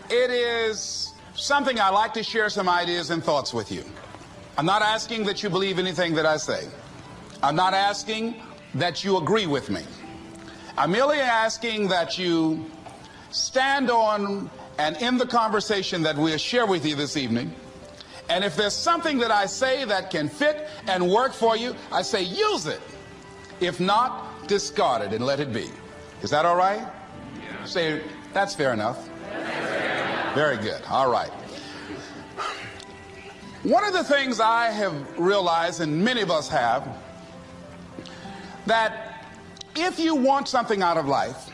It is something I like to share some ideas and thoughts with you. I'm not asking that you believe anything that I say. I'm not asking that you agree with me. I'm merely asking that you stand on and in the conversation that we'll share with you this evening. And if there's something that I say that can fit and work for you, I say use it. If not, discard it and let it be. Is that all right? Yeah. Say, that's fair enough. Very good. All right. One of the things I have realized, and many of us have, that if you want something out of life,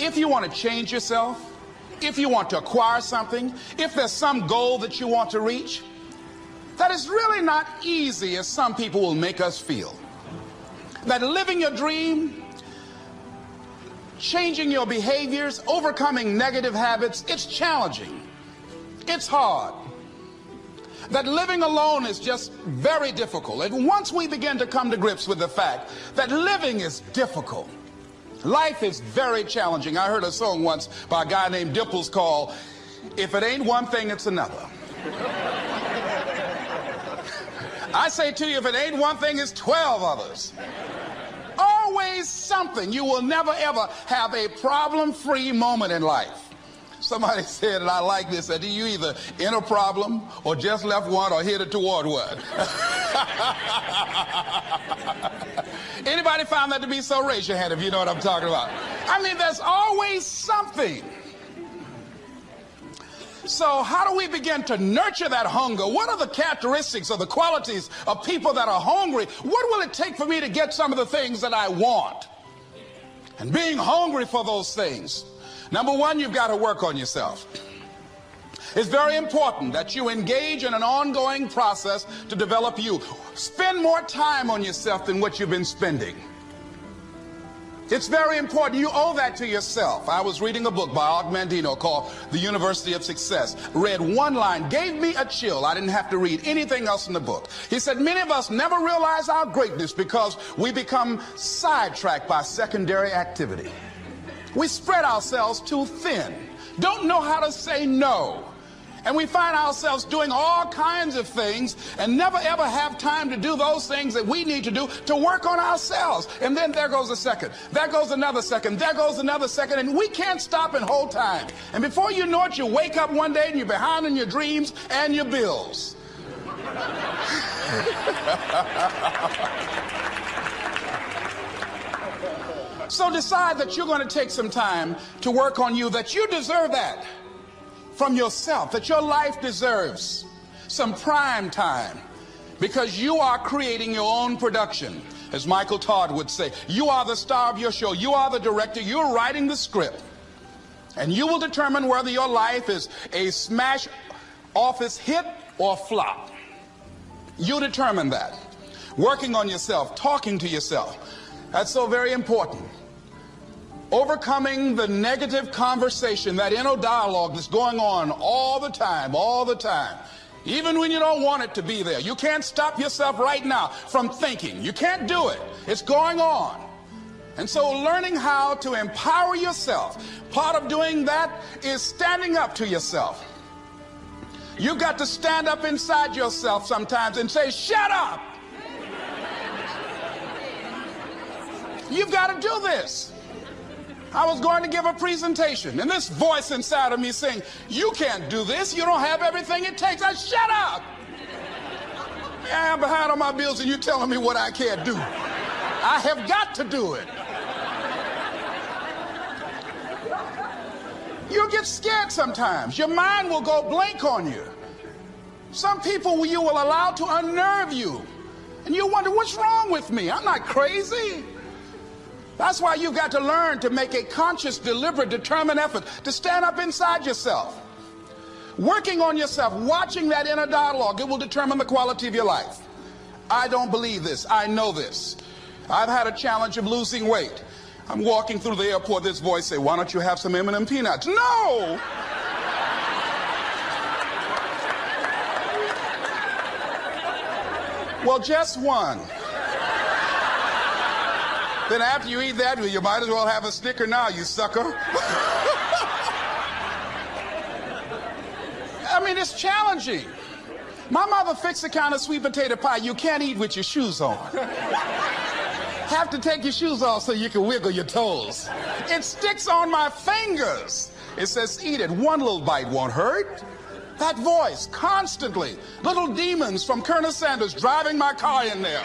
if you want to change yourself, if you want to acquire something, if there's some goal that you want to reach, that is really not easy as some people will make us feel. That living your dream, changing your behaviors, overcoming negative habits, it's challenging. It's hard. That living alone is just very difficult. And once we begin to come to grips with the fact that living is difficult, life is very challenging. I heard a song once by a guy named Dimples called, "If It Ain't One Thing, It's Another." I say to you, if it ain't one thing, it's 12 others. Always something. You will never ever have a problem-free moment in life. Somebody said, and I like this, that you either in a problem or just left one or headed toward one. Anybody found that to be so? Raise your hand if you know what I'm talking about. I mean, there's always something. So how do we begin to nurture that hunger? What are the characteristics or the qualities of people that are hungry? What will it take for me to get some of the things that I want? And being hungry for those things. Number one, you've got to work on yourself. It's very important that you engage in an ongoing process to develop you. Spend more time on yourself than what you've been spending. It's very important. You owe that to yourself. I was reading a book by Og Mandino called The University of Success. Read one line, gave me a chill. I didn't have to read anything else in the book. He said, many of us never realize our greatness because we become sidetracked by secondary activity. We spread ourselves too thin, don't know how to say no. And we find ourselves doing all kinds of things and never ever have time to do those things that we need to do to work on ourselves. And then there goes a second, there goes another second, there goes another second, and we can't stop and hold time. And before you know it, you wake up one day and you're behind on your dreams and your bills. So decide that you're going to take some time to work on you, that you deserve that from yourself, that your life deserves some prime time because you are creating your own production. As Michael Todd would say, you are the star of your show. You are the director. You're writing the script. And you will determine whether your life is a smash office hit or flop. You determine that. Working on yourself, talking to yourself. That's so very important. Overcoming the negative conversation, that inner dialogue that's going on all the time, even when you don't want it to be there. You can't stop yourself right now from thinking. You can't do it. It's going on. And so learning how to empower yourself, part of doing that is standing up to yourself. You've got to stand up inside yourself sometimes and say, shut up. You've got to do this. I was going to give a presentation, and this voice inside of me saying, you can't do this. You don't have everything it takes. Shut up. Yeah, I'm behind on my bills, and you're telling me what I can't do. I have got to do it. You'll get scared sometimes. Your mind will go blank on you. Some people you will allow to unnerve you, and you wonder, what's wrong with me? I'm not crazy. That's why you've got to learn to make a conscious, deliberate, determined effort to stand up inside yourself. Working on yourself, watching that inner dialogue, it will determine the quality of your life. I don't believe this. I know this. I've had a challenge of losing weight. I'm walking through the airport, this voice say, why don't you have some M&M peanuts? No! Well, just one. Then after you eat that, you might as well have a Snicker now, you sucker. mean, it's challenging. My mother fixed the kind of sweet potato pie you can't eat with your shoes on. Have to take your shoes off so you can wiggle your toes. It sticks on my fingers. It says, eat it. One little bite won't hurt. That voice, constantly. Little demons from Colonel Sanders driving my car in there.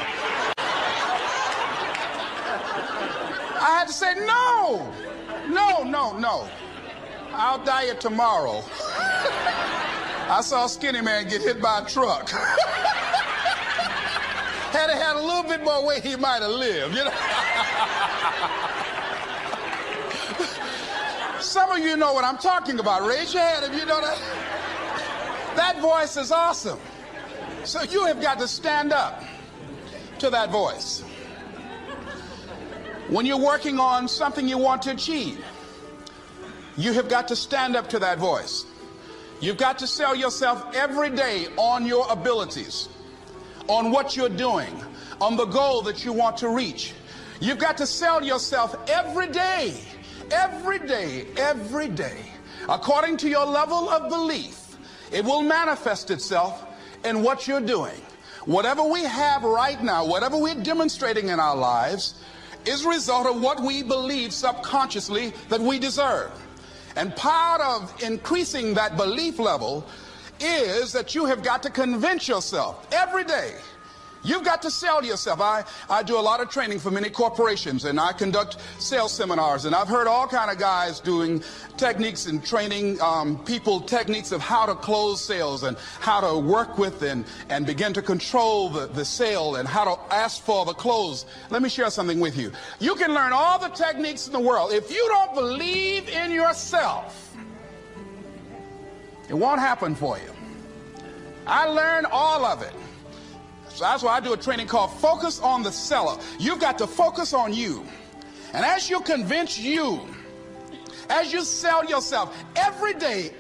I had to say, no. I'll diet tomorrow. I saw a skinny man get hit by a truck. Had he had a little bit more weight, he might have lived, you know. Some of you know what I'm talking about. Raise your hand if you know that. That voice is awesome. So you have got to stand up to that voice. When you're working on something you want to achieve, you have got to stand up to that voice. You've got to sell yourself every day on your abilities, on what you're doing, on the goal that you want to reach. You've got to sell yourself every day, according to your level of belief. It will manifest itself in what you're doing. Whatever we have right now, whatever we're demonstrating in our lives, is a result of what we believe subconsciously that we deserve. And part of increasing that belief level is that you have got to convince yourself every day. You've got to sell yourself. I do a lot of training for many corporations, and I conduct sales seminars, and I've heard all kind of guys doing techniques and training people techniques of how to close sales and how to work with and begin to control the sale and how to ask for the close. Let me share something with you. You can learn all the techniques in the world. If you don't believe in yourself, it won't happen for you. I learned all of it. So that's why I do a training called Focus on the Seller. You've got to focus on you. And as you convince you, as you sell yourself every day,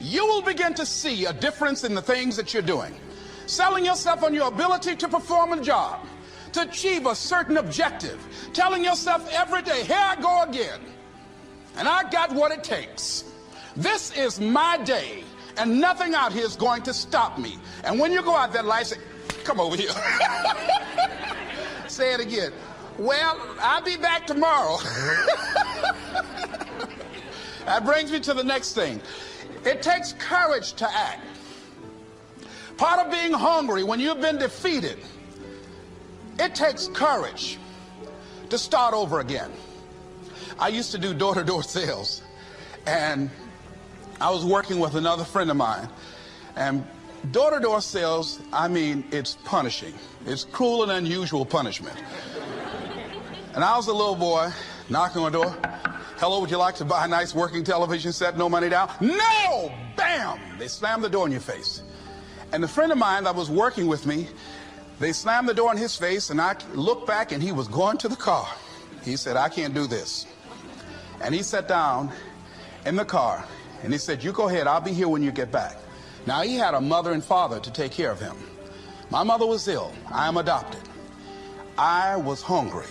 you will begin to see a difference in the things that you're doing. Selling yourself on your ability to perform a job, to achieve a certain objective. Telling yourself every day, here I go again. And I got what it takes. This is my day. And nothing out here is going to stop me. And when you go out that light, say, come over here. Say it again. Well, I'll be back tomorrow. That brings me to the next thing. It takes courage to act. Part of being hungry when you've been defeated, it takes courage to start over again. I used to do door-to-door sales, and I was working with another friend of mine, and door-to-door sales, I mean, it's punishing. It's cruel and unusual punishment. And I was a little boy knocking on the door. Hello, would you like to buy a nice working television set? No money down? No! Bam! They slammed the door in your face. And the friend of mine that was working with me, they slammed the door in his face, and I looked back, and he was going to the car. He said, I can't do this. And he sat down in the car. And he said, you go ahead, I'll be here when you get back. Now, he had a mother and father to take care of him. My mother was ill. I am adopted. I was hungry.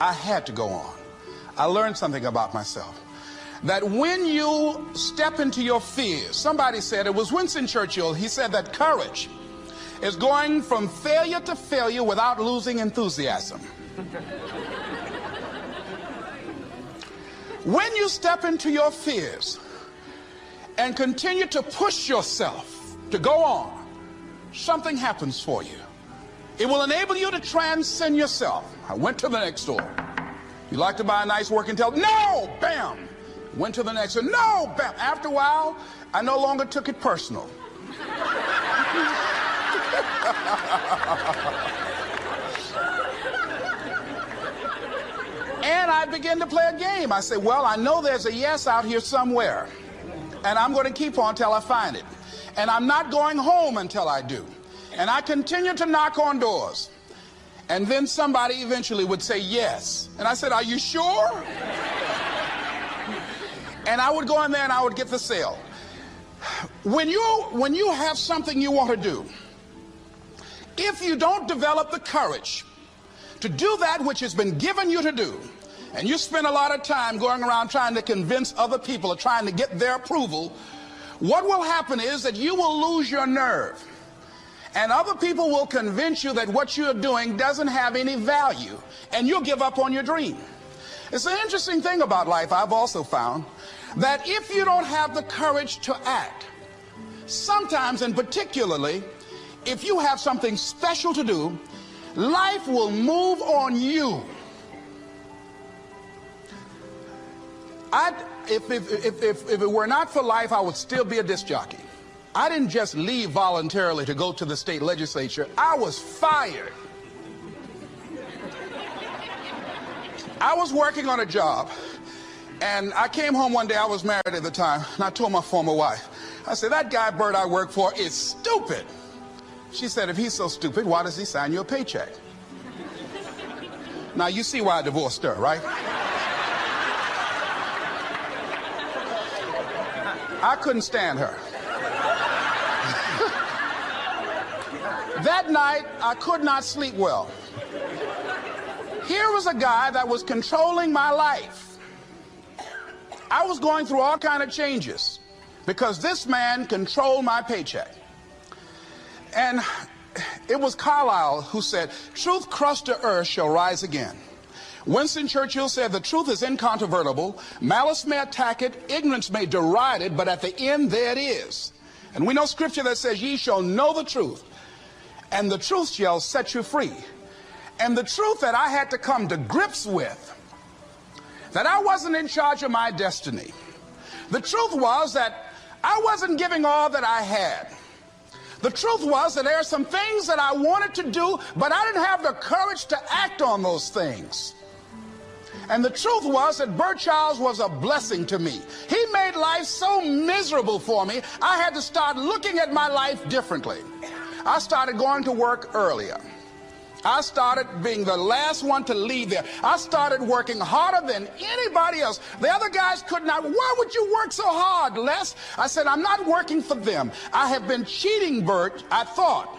I had to go on. I learned something about myself. That when you step into your fears, somebody said, it was Winston Churchill, he said that courage is going from failure to failure without losing enthusiasm. When you step into your fears and continue to push yourself to go on, something happens for you. It will enable you to transcend yourself. I went to the next door. You like to buy a nice working television? No! Bam! Went to the next one. No! Bam! After a while, I no longer took it personal. And I began to play a game. I said, well, I know there's a yes out here somewhere. And I'm going to keep on till I find it. And I'm not going home until I do. And I continue to knock on doors. And then somebody eventually would say yes. And I said, are you sure? And I would go in there and I would get the sale. When you have something you want to do, if you don't develop the courage to do that which has been given you to do, and you spend a lot of time going around trying to convince other people or trying to get their approval, what will happen is that you will lose your nerve. And other people will convince you that what you're doing doesn't have any value, and you'll give up on your dream. It's an interesting thing about life, I've also found, that if you don't have the courage to act, sometimes, and particularly, if you have something special to do, life will move on you. If it were not for life, I would still be a disc jockey. I didn't just leave voluntarily to go to the state legislature. I was fired. I was working on a job, and I came home one day. I was married at the time, and I told my former wife, I said, that guy Bert I work for is stupid. She said, if he's so stupid, why does he sign you a paycheck? Now, you see why I divorced her, right? I couldn't stand her. That night, I could not sleep well. Here was a guy that was controlling my life. I was going through all kinds of changes because this man controlled my paycheck. And it was Carlyle who said, truth crushed to earth shall rise again. Winston Churchill said, the truth is incontrovertible. Malice may attack it, ignorance may deride it, but at the end there it is. And we know scripture that says, ye shall know the truth, and the truth shall set you free. And the truth that I had to come to grips with, that I wasn't in charge of my destiny. The truth was that I wasn't giving all that I had. The truth was that there are some things that I wanted to do, but I didn't have the courage to act on those things. And the truth was that Bert Childs was a blessing to me. He made life so miserable for me, I had to start looking at my life differently. I started going to work earlier. I started being the last one to leave there. I started working harder than anybody else. The other guys could not. Why would you work so hard, Les? I said, I'm not working for them. I have been cheating, Bert, I thought.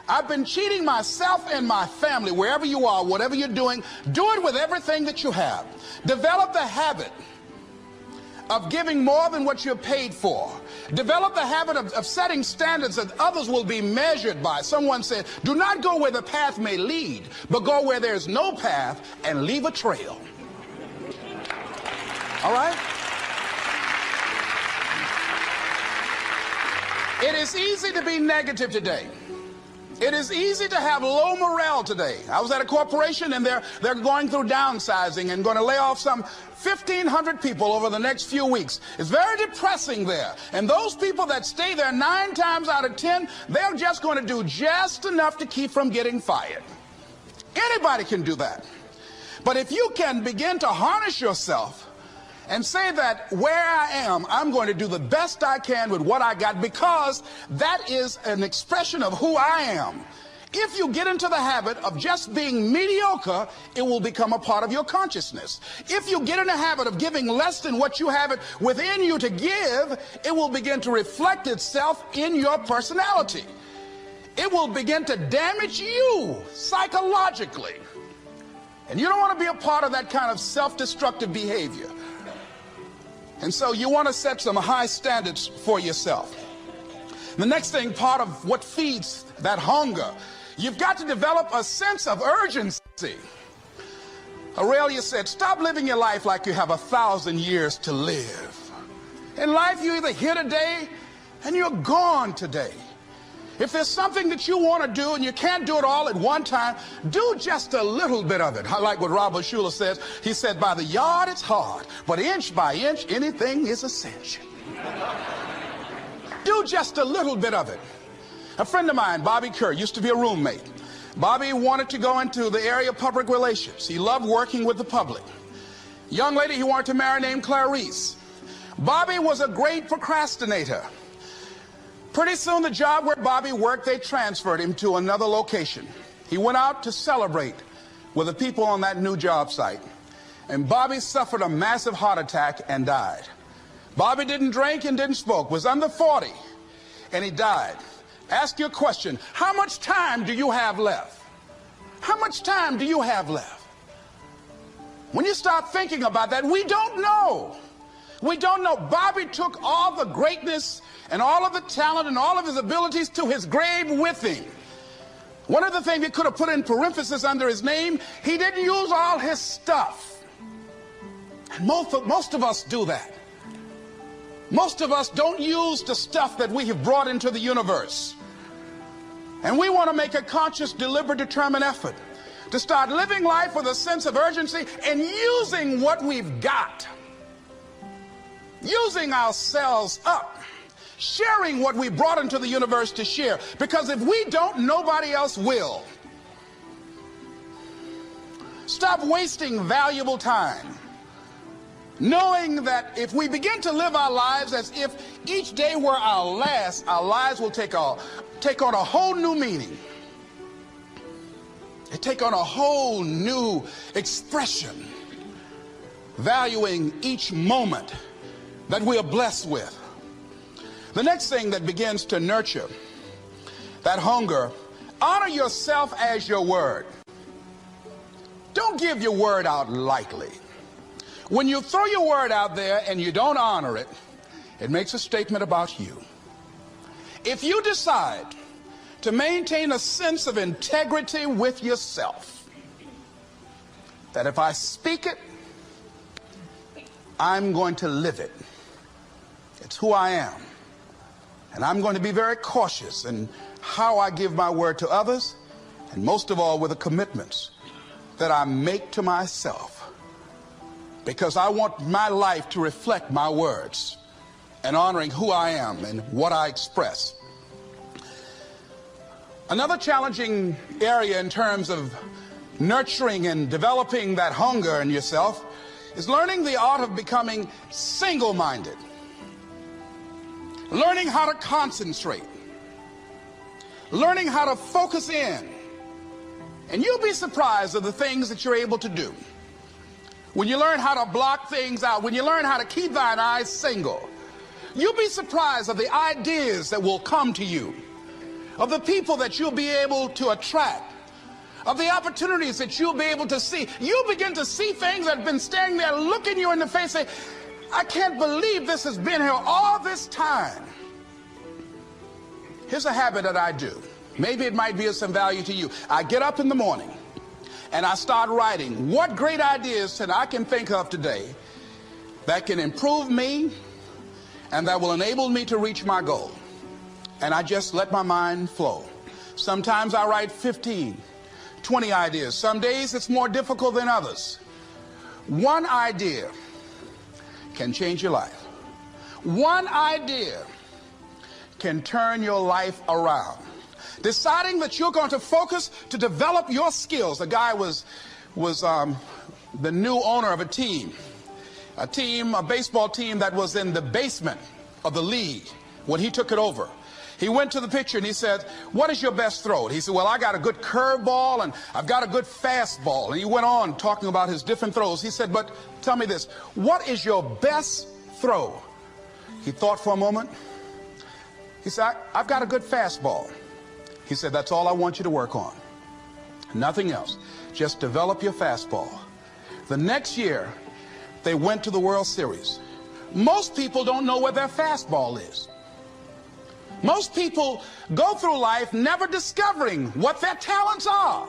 I've been cheating myself and my family. Wherever you are, whatever you're doing, do it with everything that you have. Develop the habit of giving more than what you're paid for. Develop the habit of setting standards that others will be measured by. Someone said, do not go where the path may lead, but go where there's no path and leave a trail. All right? It is easy to be negative today. It is easy to have low morale today. I was at a corporation and they're going through downsizing and going to lay off some 1,500 people over the next few weeks. It's very depressing there. And those people that stay there 9 times out of 10, they're just going to do just enough to keep from getting fired. Anybody can do that. But if you can begin to harness yourself and say that where I am, I'm going to do the best I can with what I got, because that is an expression of who I am. If you get into the habit of just being mediocre, it will become a part of your consciousness. If you get in the habit of giving less than what you have it within you to give, it will begin to reflect itself in your personality. It will begin to damage you psychologically. And you don't want to be a part of that kind of self-destructive behavior. And so you want to set some high standards for yourself. The next thing, part of what feeds that hunger, you've got to develop a sense of urgency. Aurelia said, stop living your life like you have 1,000 years to live. In life, you're either here today and you're gone today. If there's something that you want to do and you can't do it all at one time, do just a little bit of it. I like what Robert Schuller says. He said, by the yard it's hard, but inch by inch, anything is a cinch. Do just a little bit of it. A friend of mine, Bobby Kerr, used to be a roommate. Bobby wanted to go into the area of public relations. He loved working with the public. Young lady he wanted to marry named Clarice. Bobby was a great procrastinator. Pretty soon the job where Bobby worked, they transferred him to another location. He went out to celebrate with the people on that new job site. And Bobby suffered a massive heart attack and died. Bobby didn't drink and didn't smoke, was under 40, and he died. Ask you a question, how much time do you have left? How much time do you have left? When you start thinking about that, we don't know. We don't know. Bobby took all the greatness and all of the talent and all of his abilities to his grave with him. One of the things he could have put in parentheses under his name, he didn't use all his stuff. And most of us do that. Most of us don't use the stuff that we have brought into the universe. And we want to make a conscious, deliberate, determined effort to start living life with a sense of urgency and using what we've got. Using ourselves up. Sharing what we brought into the universe to share. Because if we don't, nobody else will. Stop wasting valuable time. Knowing that if we begin to live our lives as if each day were our last, our lives will take on a whole new meaning. They take on a whole new expression. Valuing each moment that we are blessed with. The next thing that begins to nurture that hunger, honor yourself as your word. Don't give your word out lightly. When you throw your word out there and you don't honor it, it makes a statement about you. If you decide to maintain a sense of integrity with yourself, that if I speak it, I'm going to live it. It's who I am. And I'm going to be very cautious in how I give my word to others, and most of all with the commitments that I make to myself, because I want my life to reflect my words and honoring who I am and what I express. Another challenging area in terms of nurturing and developing that hunger in yourself is learning the art of becoming single-minded. Learning how to concentrate. Learning how to focus in. And you'll be surprised at the things that you're able to do. When you learn how to block things out, when you learn how to keep thine eyes single, you'll be surprised at the ideas that will come to you, of the people that you'll be able to attract, of the opportunities that you'll be able to see. You'll begin to see things that have been standing there looking you in the face, saying, I can't believe this has been here all this time. Here's a habit that I do. Maybe it might be of some value to you. I get up in the morning and I start writing what great ideas that I can think of today that can improve me and that will enable me to reach my goal. And I just let my mind flow. Sometimes I write 15, 20 ideas. Some days it's more difficult than others. One idea can change your life. One idea can turn your life around. Deciding that you're going to focus to develop your skills. A guy was the new owner of a baseball team that was in the basement of the league when he took it over. He went to the pitcher and he said, what is your best throw? He said, well, I got a good curveball and I've got a good fastball. And he went on talking about his different throws. He said, but tell me this, what is your best throw? He thought for a moment. He said, I've got a good fastball. He said, that's all I want you to work on. Nothing else. Just develop your fastball. The next year, they went to the World Series. Most people don't know where their fastball is. Most people go through life never discovering what their talents are.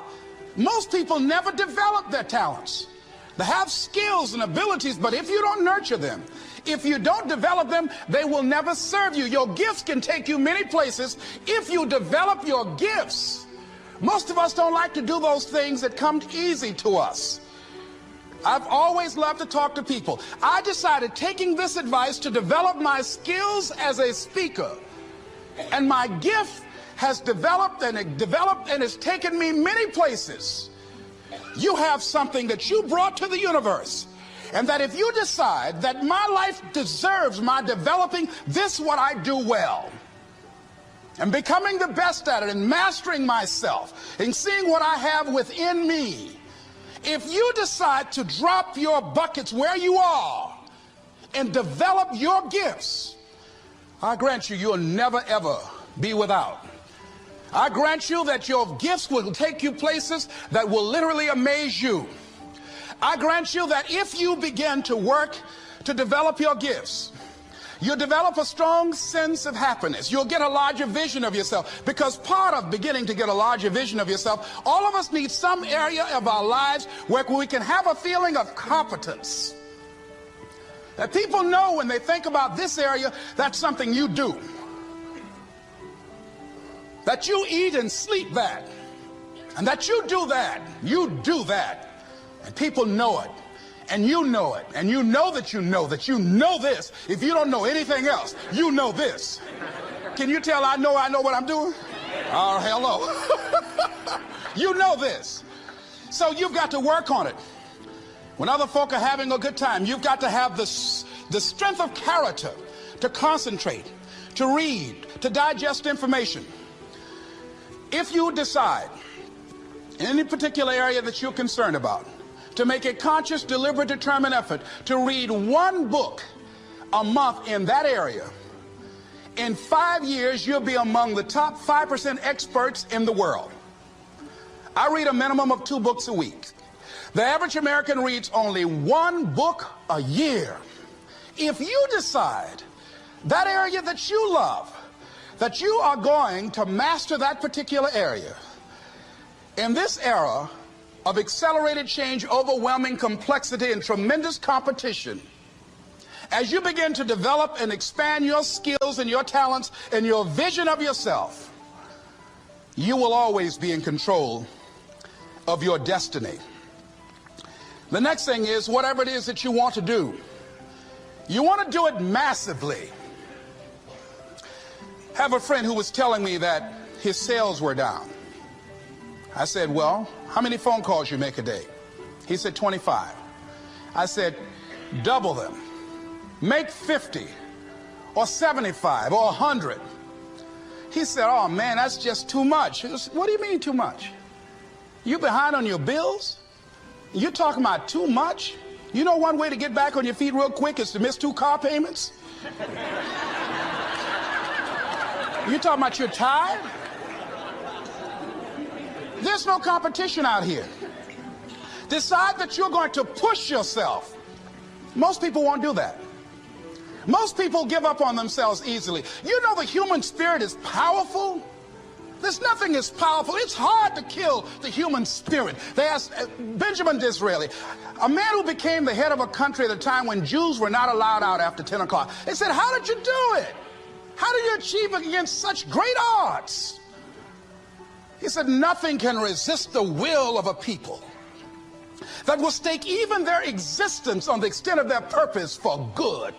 Most people never develop their talents. They have skills and abilities, but if you don't nurture them, if you don't develop them, they will never serve you. Your gifts can take you many places if you develop your gifts. Most of us don't like to do those things that come easy to us. I've always loved to talk to people. I decided, taking this advice, to develop my skills as a speaker. And my gift has developed and it's taken me many places. You have something that you brought to the universe. And that if you decide that my life deserves my developing this, what I do well, and becoming the best at it and mastering myself and seeing what I have within me, if you decide to drop your buckets where you are and develop your gifts, I grant you, you'll never ever be without. I grant you that your gifts will take you places that will literally amaze you. I grant you that if you begin to work to develop your gifts, you'll develop a strong sense of happiness. You'll get a larger vision of yourself, because part of beginning to get a larger vision of yourself, all of us need some area of our lives where we can have a feeling of competence. That people know when they think about this area, that's something you do. That you eat and sleep that. And that you do that. You do that. And people know it. And you know it. And you know that you know this. If you don't know anything else, you know this. Can you tell I know what I'm doing? Oh, hello. You know this. So you've got to work on it. When other folk are having a good time, you've got to have the strength of character to concentrate, to read, to digest information. If you decide in any particular area that you're concerned about, to make a conscious, deliberate, determined effort to read one book a month in that area, in 5 years, you'll be among the top 5% experts in the world. I read a minimum of 2 books a week. The average American reads only 1 book a year. If you decide that area that you love, that you are going to master that particular area, in this era of accelerated change, overwhelming complexity, and tremendous competition, as you begin to develop and expand your skills and your talents and your vision of yourself, you will always be in control of your destiny. The next thing is, whatever it is that you want to do, you want to do it massively. I have a friend who was telling me that his sales were down. I said, well, how many phone calls you make a day? He said, 25. I said, double them. Make 50 or 75 or 100. He said, oh man, that's just too much. He said, what do you mean too much? You behind on your bills? You're talking about too much? You know one way to get back on your feet real quick is to miss 2 car payments? You talking about you're tired? There's no competition out here. Decide that you're going to push yourself. Most people won't do that. Most people give up on themselves easily. You know the human spirit is powerful. There's nothing as powerful. It's hard to kill the human spirit. They asked Benjamin Disraeli, a man who became the head of a country at a time when Jews were not allowed out after 10 o'clock. They said, how did you do it? How did you achieve it against such great odds? He said, nothing can resist the will of a people that will stake even their existence on the extent of their purpose for good.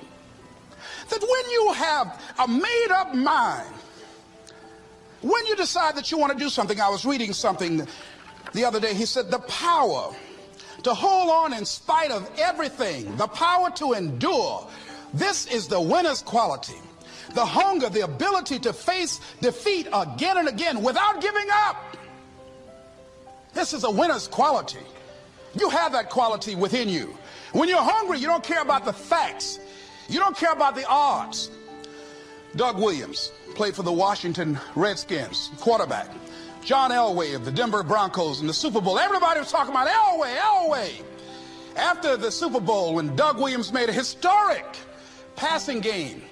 That when you have a made-up mind, when you decide that you want to do something, I was reading something the other day, he said, the power to hold on in spite of everything, the power to endure, this is the winner's quality. The hunger, the ability to face defeat again and again without giving up. This is a winner's quality. You have that quality within you. When you're hungry, you don't care about the facts. You don't care about the odds. Doug Williams played for the Washington Redskins, quarterback. John Elway of the Denver Broncos in the Super Bowl. Everybody was talking about Elway. After the Super Bowl, when Doug Williams made a historic passing game,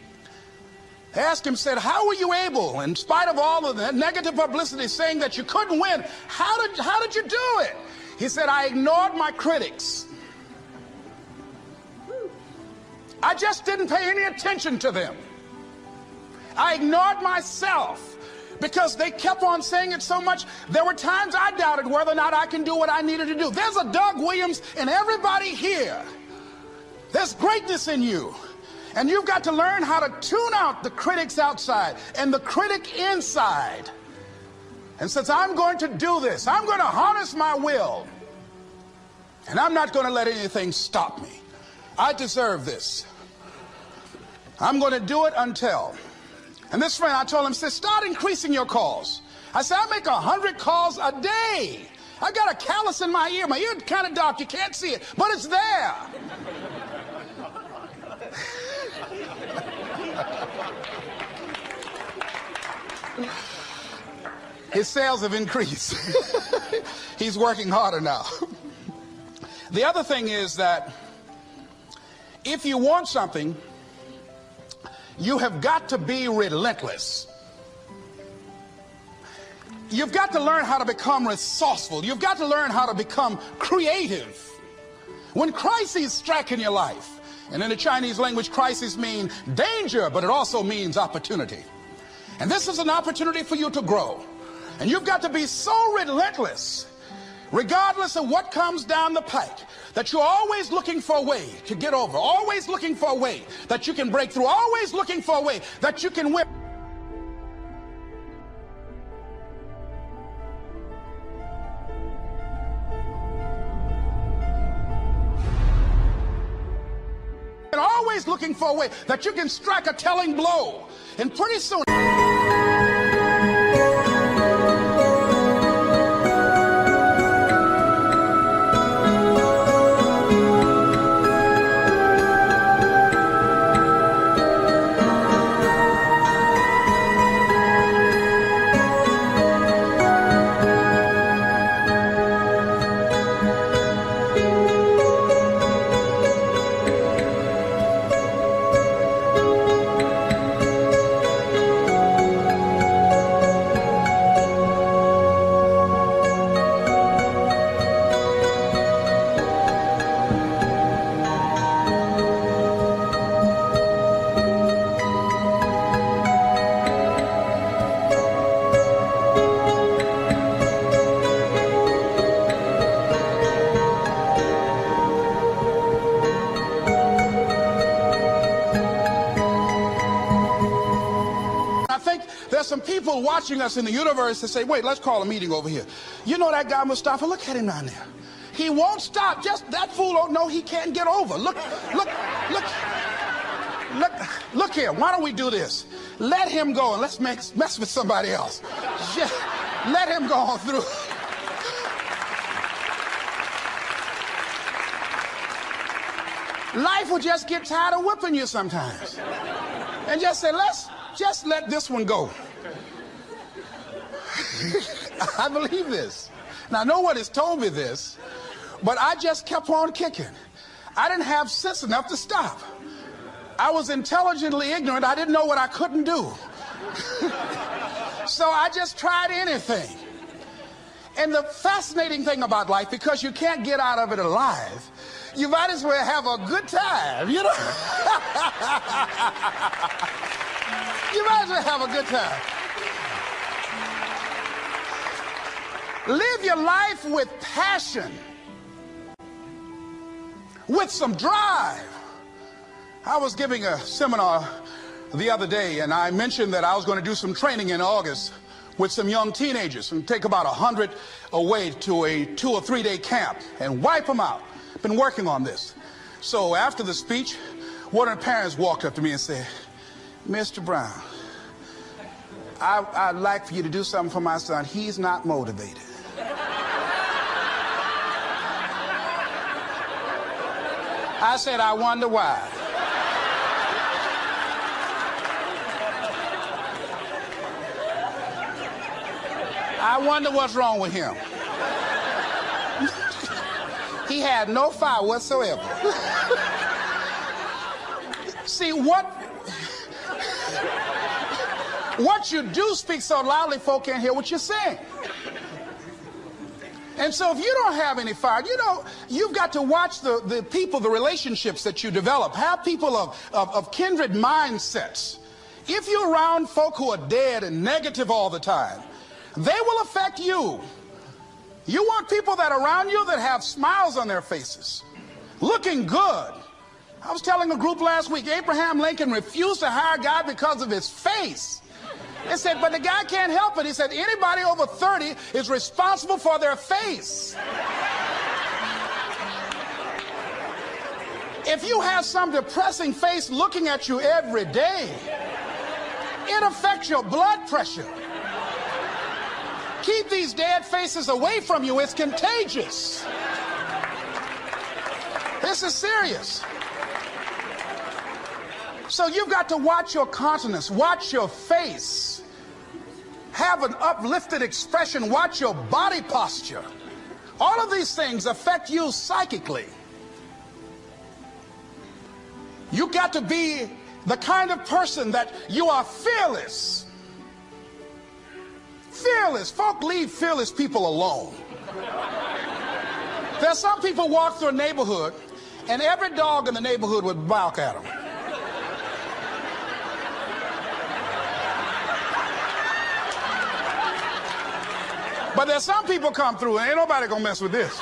they asked him, said, how were you able, in spite of all of the negative publicity saying that you couldn't win, how did you do it? He said, I ignored my critics. I just didn't pay any attention to them. I ignored myself because they kept on saying it so much. There were times I doubted whether or not I can do what I needed to do. There's a Doug Williams in everybody here. There's greatness in you. And you've got to learn how to tune out the critics outside and the critic inside. And since I'm going to do this, I'm going to harness my will. And I'm not going to let anything stop me. I deserve this. I'm going to do it until. And this friend, I told him, said, start increasing your calls. I said, I make 100 calls a day. I got a callus in my ear. My ear kind of dark. You can't see it, but it's there. His sales have increased. He's working harder now. The other thing is that if you want something, you have got to be relentless. You've got to learn how to become resourceful. You've got to learn how to become creative. When crises strike in your life, and in the Chinese language, crises mean danger, but it also means opportunity. And this is an opportunity for you to grow. And you've got to be so relentless, regardless of what comes down the pike, that you're always looking for a way to get over, always looking for a way that you can break through, always looking for a way that you can win. And always looking for a way that you can strike a telling blow. And pretty soon... There's some people watching us in the universe that say, wait, let's call a meeting over here. You know that guy Mustafa? Look at him down there. He won't stop. Just that fool don't know he can't get over. Look here. Why don't we do this? Let him go and let's mess with somebody else. Just let him go on through. Life will just get tired of whipping you sometimes. And just say, just let this one go. I believe this. Now, no one has told me this, but I just kept on kicking. I didn't have sense enough to stop. I was intelligently ignorant. I didn't know what I couldn't do. So I just tried anything. And the fascinating thing about life, because you can't get out of it alive, you might as well have a good time, you know? You might as well have a good time. Live your life with passion, with some drive. I was giving a seminar the other day, and I mentioned that I was going to do some training in August with some young teenagers and take about 100 away to a 2 or 3 day camp and wipe them out. Been working on this. So after the speech, one of the parents walked up to me and said, Mr. Brown, I'd like for you to do something for my son. He's not motivated. I said, I wonder why. I wonder what's wrong with him. He had no fire whatsoever. See, what you do speak so loudly, folk can't hear what you're saying. And so if you don't have any fire, you know, you've got to watch the people, the relationships that you develop. Have people of kindred mindsets. If you're around folk who are dead and negative all the time, they will affect you. You want people that are around you that have smiles on their faces, looking good. I was telling a group last week, Abraham Lincoln refused to hire a guy because of his face. They said, but the guy can't help it. He said, anybody over 30 is responsible for their face. If you have some depressing face looking at you every day, it affects your blood pressure. Keep these dead faces away from you. It's contagious. This is serious. So you've got to watch your countenance, watch your face, have an uplifted expression, watch your body posture, All of these things affect you psychically. You got to be the kind of person that you are fearless. Fearless. Folk leave fearless people alone. There's some people walk through a neighborhood and every dog in the neighborhood would bark at them. But there's some people come through and ain't nobody gonna mess with this.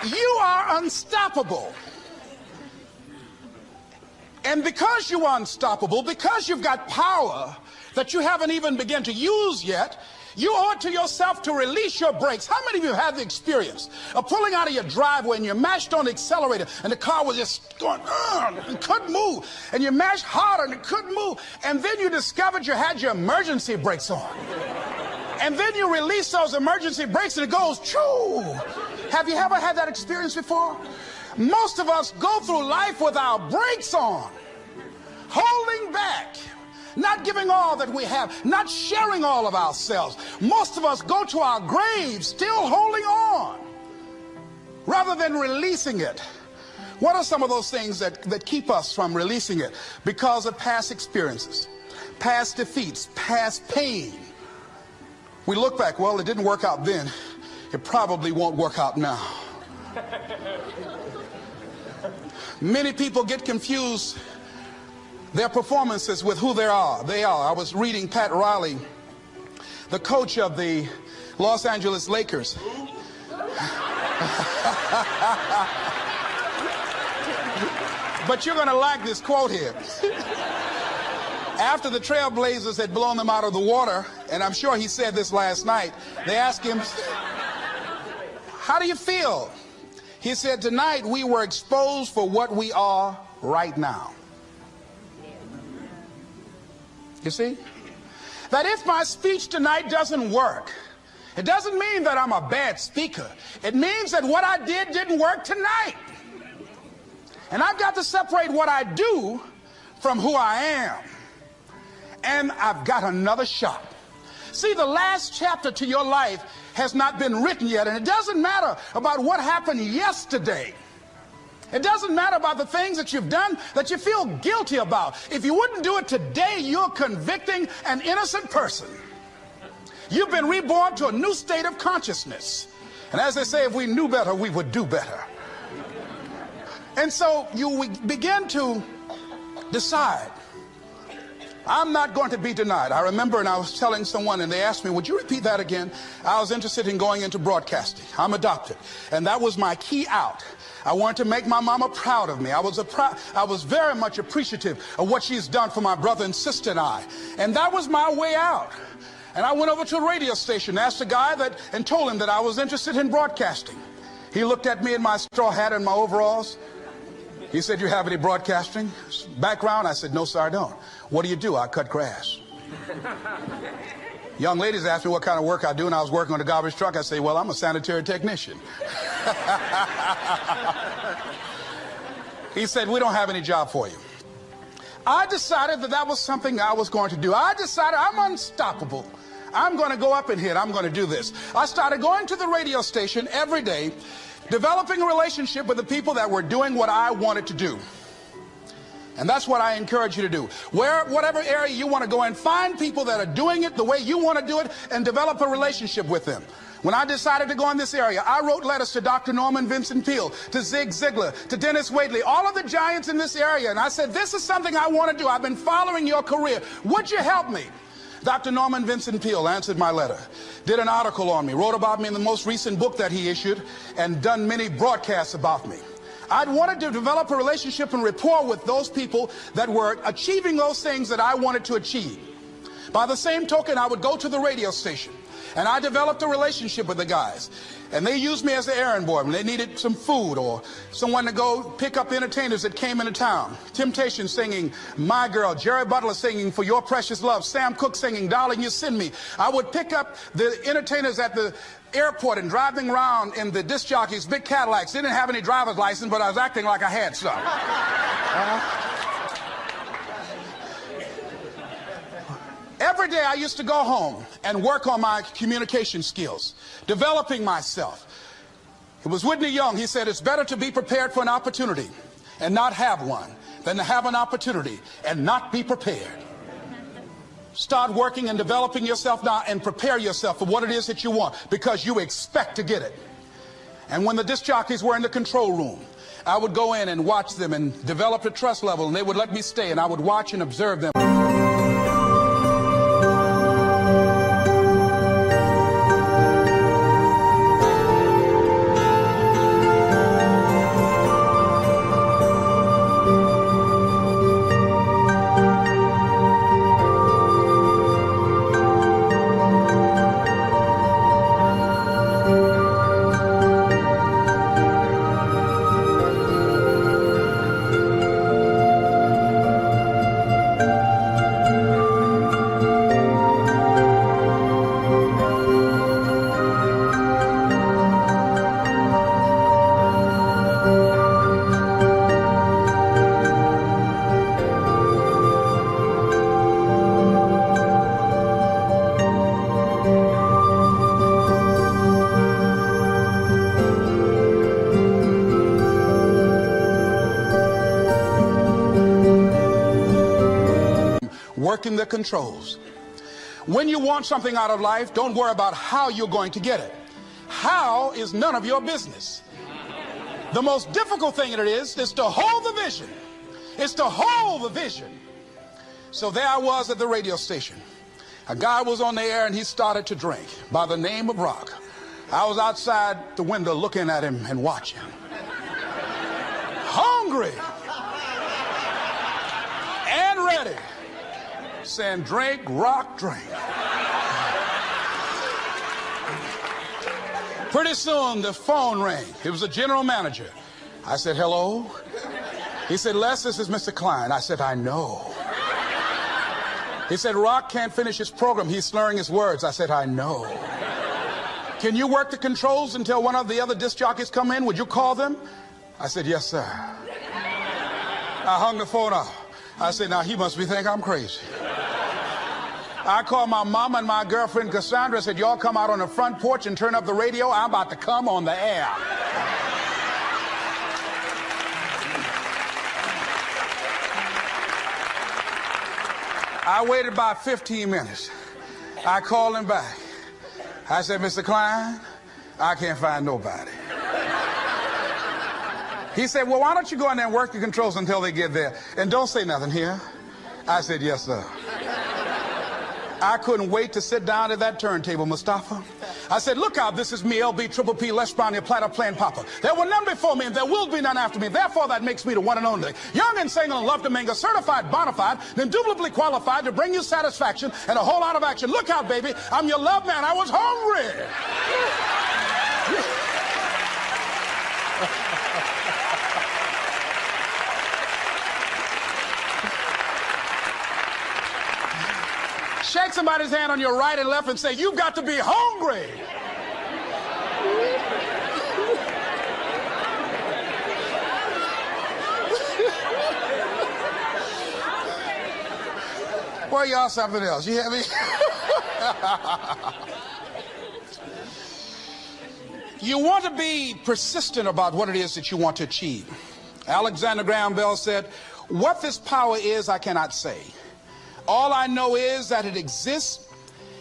You are unstoppable. And because you are unstoppable, because you've got power that you haven't even begun to use yet, you owe it to yourself to release your brakes. How many of you have the experience of pulling out of your driveway and you mashed on the accelerator and the car was just going, and couldn't move, and you mashed harder and it couldn't move, and then you discovered you had your emergency brakes on, and then you release those emergency brakes and it goes, choo. Have you ever had that experience before? Most of us go through life with our brakes on, holding back, not giving all that we have, not sharing all of ourselves. Most of us go to our graves still holding on rather than releasing it. What are some of those things that keep us from releasing it? Because of past experiences, past defeats, past pain. We look back, well, it didn't work out then. It probably won't work out now. Many people get confused their performances with who they are. I was reading Pat Riley, the coach of the Los Angeles Lakers. But you're going to like this quote here. After the Trailblazers had blown them out of the water, and I'm sure he said this last night, they asked him, how do you feel? He said, tonight we were exposed for what we are right now. You see? That if my speech tonight doesn't work, it doesn't mean that I'm a bad speaker. It means that what I did didn't work tonight. And I've got to separate what I do from who I am. And I've got another shot. See, the last chapter to your life has not been written yet, and it doesn't matter about what happened yesterday. It doesn't matter about the things that you've done that you feel guilty about. If you wouldn't do it today, you're convicting an innocent person. You've been reborn to a new state of consciousness. And as they say, if we knew better, we would do better. And so you begin to decide, I'm not going to be denied. I remember, and I was telling someone, and they asked me, would you repeat that again? I was interested in going into broadcasting. I'm adopted. And that was my key out. I wanted to make my mama proud of me. I was very much appreciative of what she's done for my brother and sister and I. And that was my way out. And I went over to a radio station, asked a guy and told him that I was interested in broadcasting. He looked at me in my straw hat and my overalls. He said, you have any broadcasting background? I said, no, sir, I don't. What do you do? I cut grass. Young ladies asked me what kind of work I do, and I was working on a garbage truck. I say, well, I'm a sanitary technician. He said, we don't have any job for you. I decided that was something I was going to do. I decided I'm unstoppable. I'm going to go up and hit. I'm going to do this. I started going to the radio station every day, developing a relationship with the people that were doing what I wanted to do. And that's what I encourage you to do. Whatever area you want to go in, find people that are doing it the way you want to do it and develop a relationship with them. When I decided to go in this area, I wrote letters to Dr. Norman Vincent Peale, to Zig Ziglar, to Dennis Waitley, all of the giants in this area. And I said, this is something I want to do. I've been following your career. Would you help me? Dr. Norman Vincent Peale answered my letter, did an article on me, wrote about me in the most recent book that he issued, and done many broadcasts about me. I'd wanted to develop a relationship and rapport with those people that were achieving those things that I wanted to achieve. By the same token, I would go to the radio station, and I developed a relationship with the guys. And they used me as an errand boy when they needed some food or someone to go pick up entertainers that came into town. Temptation singing My Girl, Jerry Butler singing For Your Precious Love, Sam Cooke singing Darling You Send Me. I would pick up the entertainers at the airport and driving around in the disc jockeys, big Cadillacs. They didn't have any driver's license, but I was acting like I had some. Every day I used to go home and work on my communication skills, developing myself. It was Whitney Young. He said, it's better to be prepared for an opportunity and not have one than to have an opportunity and not be prepared. Start working and developing yourself now and prepare yourself for what it is that you want, because you expect to get it. And when the disc jockeys were in the control room, I would go in and watch them and develop a trust level, and they would let me stay, and I would watch and observe them. Working the controls. When you want something out of life, don't worry about how you're going to get it. How is none of your business. The most difficult thing it is to hold the vision. It's to hold the vision. So there I was at the radio station. A guy was on the air and he started to drink by the name of Rock. I was outside the window looking at him and watching. Hungry and ready. Saying, drink, rock, drink. Pretty soon the phone rang. It was the general manager. I said, hello? He said, Les, this is Mr. Klein. I said, I know. He said, Rock can't finish his program. He's slurring his words. I said, I know. Can you work the controls until one of the other disc jockeys come in? Would you call them? I said, yes, sir. I hung the phone up. I said, now he must be think I'm crazy. I called my mama and my girlfriend Cassandra, said, y'all come out on the front porch and turn up the radio. I'm about to come on the air. I waited about 15 minutes. I called him back. I said, Mr. Klein, I can't find nobody. He said, well, why don't you go in there and work the controls until they get there? And don't say nothing here. I said, yes, sir. I couldn't wait to sit down at that turntable, Mustafa. I said, look out, this is me, LB, Triple P, Les Brown, your platter playing Papa. There were none before me, and there will be none after me. Therefore, that makes me the one and only. Young and single and love to mingle, certified, bona fide, indubitably qualified to bring you satisfaction and a whole lot of action. Look out, baby, I'm your love man. I was hungry. Shake somebody's hand on your right and left and say, you've got to be hungry. Well, y'all something else. You hear me? You want to be persistent about what it is that you want to achieve. Alexander Graham Bell said, what this power is, I cannot say. All I know is that it exists,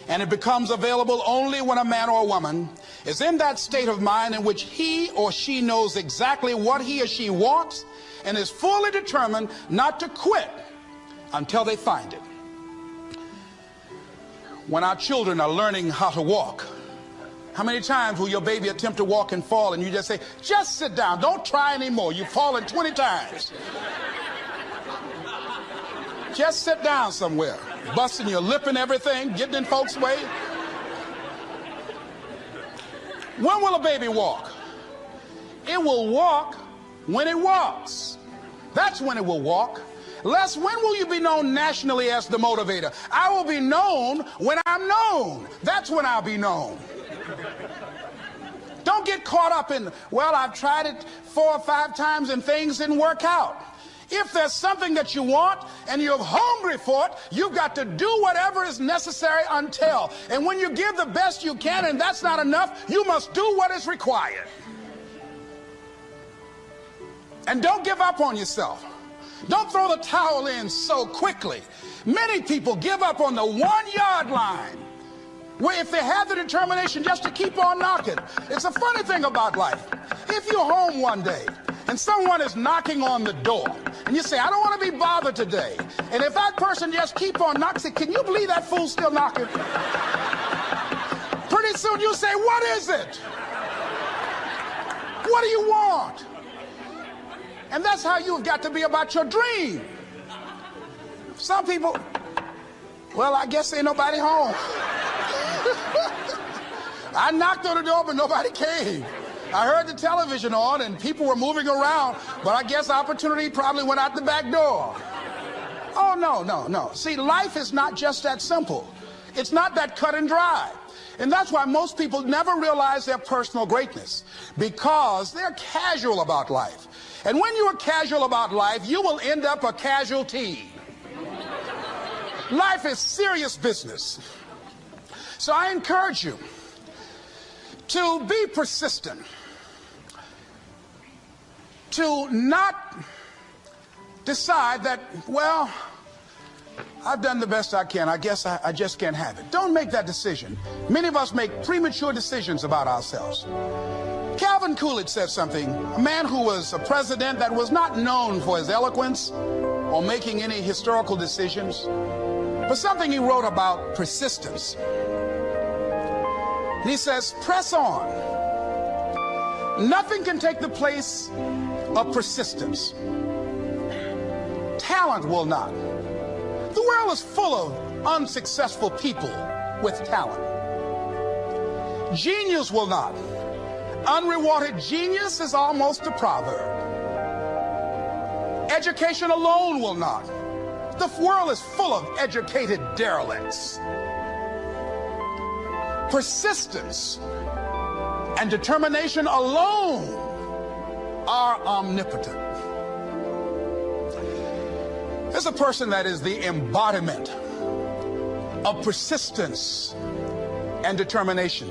and it becomes available only when a man or a woman is in that state of mind in which he or she knows exactly what he or she wants and is fully determined not to quit until they find it. When our children are learning how to walk, how many times will your baby attempt to walk and fall and you just say, just sit down, don't try anymore, you've fallen 20 times. Just sit down somewhere, busting your lip and everything, getting in folks' way. When will a baby walk? It will walk when it walks. That's when it will walk. Les, when will you be known nationally as the motivator? I will be known when I'm known. That's when I'll be known. Don't get caught up in, well, I've tried it 4 or 5 times and things didn't work out. If there's something that you want and you're hungry for it, you've got to do whatever is necessary until. And when you give the best you can and that's not enough, you must do what is required. And don't give up on yourself. Don't throw the towel in so quickly. Many people give up on the 1-yard line, where if they have the determination just to keep on knocking. It's a funny thing about life. If you're home one day and someone is knocking on the door and you say, I don't want to be bothered today, and if that person just keep on knocking, say, can you believe that fool's still knocking? Pretty soon you say, what is it? What do you want? And that's how you've got to be about your dream. Some people, well, I guess ain't nobody home. I knocked on the door, but nobody came. I heard the television on and people were moving around, but I guess opportunity probably went out the back door. Oh, no. See, life is not just that simple. It's not that cut and dry. And that's why most people never realize their personal greatness, because they're casual about life. And when you are casual about life, you will end up a casualty. Life is serious business. So I encourage you to be persistent, to not decide that, well, I've done the best I can. I guess I just can't have it. Don't make that decision. Many of us make premature decisions about ourselves. Calvin Coolidge said something, a man who was a president that was not known for his eloquence or making any historical decisions, but something he wrote about persistence. And he says, press on. Nothing can take the place of persistence. Talent will not. The world is full of unsuccessful people with talent. Genius will not. Unrewarded genius is almost a proverb. Education alone will not. The world is full of educated derelicts. Persistence and determination alone are omnipotent. There's a person that is the embodiment of persistence and determination.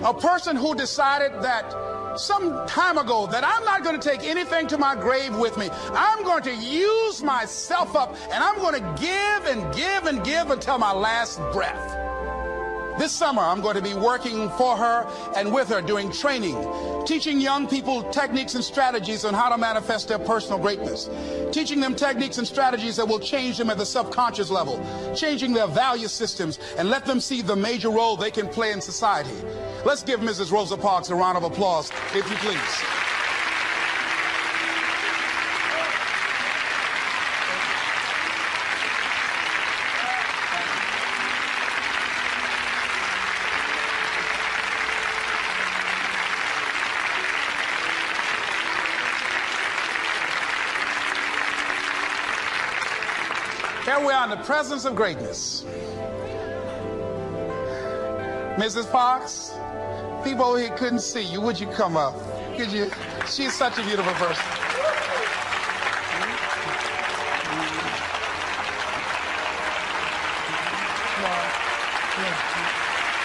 A person who decided that some time ago that I'm not going to take anything to my grave with me. I'm going to use myself up, and I'm going to give and give and give until my last breath. This summer, I'm going to be working for her and with her doing training, teaching young people techniques and strategies on how to manifest their personal greatness, teaching them techniques and strategies that will change them at the subconscious level, changing their value systems, and let them see the major role they can play in society. Let's give Mrs. Rosa Parks a round of applause, if you please. Here we are in the presence of greatness. Mrs. Parks, people over here couldn't see you. Would you come up? Could you? She's such a beautiful person.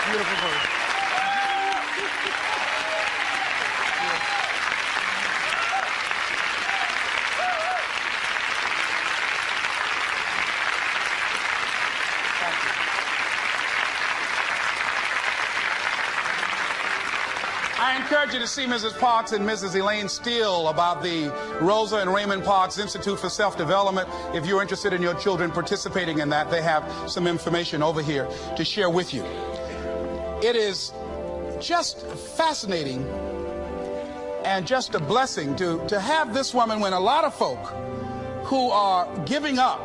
Beautiful person. I encourage you to see Mrs. Parks and Mrs. Elaine Steele about the Rosa and Raymond Parks Institute for Self-Development. If you're interested in your children participating in that, they have some information over here to share with you. It is just fascinating and just a blessing to have this woman when a lot of folk who are giving up.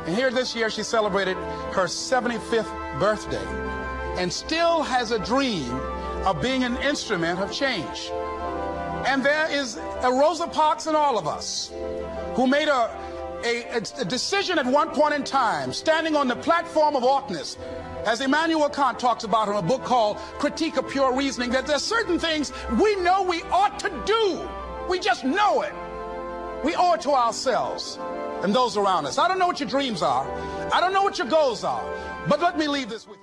And here this year she celebrated her 75th birthday and still has a dream of being an instrument of change. And there is a Rosa Parks in all of us who made a decision at one point in time, standing on the platform of oughtness, as Immanuel Kant talks about in a book called Critique of Pure Reasoning, that there's certain things we know we ought to do. We just know it. We owe it to ourselves and those around us. I don't know what your dreams are. I don't know what your goals are. But let me leave this with you.